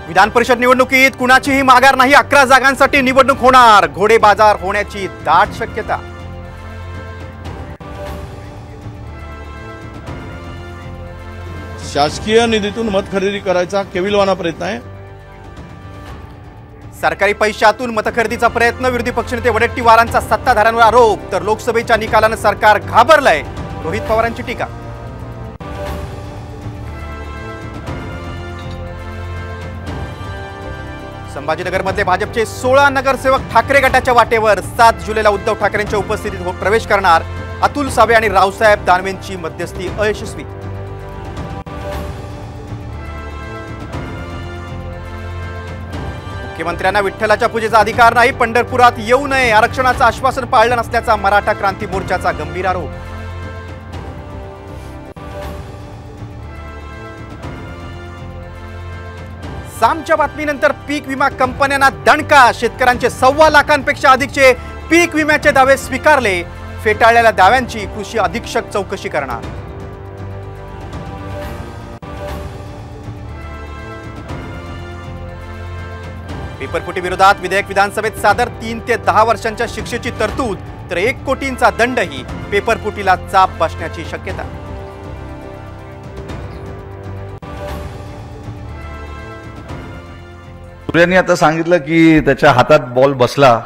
विधान परिषद निवडणुकीत कुणाचीही माघार नाही। 11 जागांसाठी निवडणूक होणार। घोडे बाजार होण्याची दाट शक्यता। शासकीय निधीतून मत खरेदी करायचा केविलवाना प्रयत्न आहे। सरकारी पैशातून मतखरेदीचा प्रयत्न। विरोधी पक्षनेते वडेट्टीवारांचा सत्ताधाऱ्यांवर आरोप। तर लोकसभेच्या निकालानं सरकार घाबरलंय। रोहित पवारांची टीका। संभाजीनगरमध्ये भाजपचे 16 नगरसेवक ठाकरे गटाच्या वाटेवर। 7 जुलैला उद्धव ठाकरेंच्या उपस्थितीत प्रवेश करणार। अतुल सावे आणि रावसाहेब दानवेंची मध्यस्थी अयशस्वी। मुख्यमंत्र्यांना विठ्ठलाच्या पूजेचा अधिकार नाही। पंढरपुरात येऊ नये। आरक्षणाचं आश्वासन पाळलं नसल्याचा मराठा क्रांती मोर्चाचा गंभीर आरोप। सामच्या बातमीनंतर पीक विमा कंपन्यांना दणका। शेतकऱ्यांचे 1.25 लाखांपेक्षा अधिकचे पीक विम्याचे दावे स्वीकारले। फेटाळलेल्या दाव्यांची कृषी अधीक्षक चौकशी करणार। पेपरफुटी विरोधात विधेयक विधानसभेत सादर। 3 ते 10 वर्षांच्या शिक्षेची तरतूद। तर 1 कोटींचा दंडही। पेपरफुटीला चाप बसण्याची शक्यता। सूर्याने आता सांगितलं की त्याच्या हातात बॉल बसला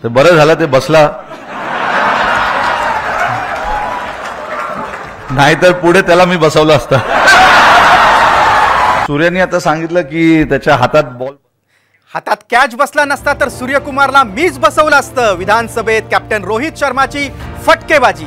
तर बरं झालं ते बसला, नाहीतर पुढे त्याला मी बसवलं असतं। सूर्याने आता सांगितलं की त्याच्या हातात कॅच बसला नसता तर सूर्यकुमारला मीच बसवलं असतं। विधानसभेत कॅप्टन रोहित शर्माची फटकेबाजी।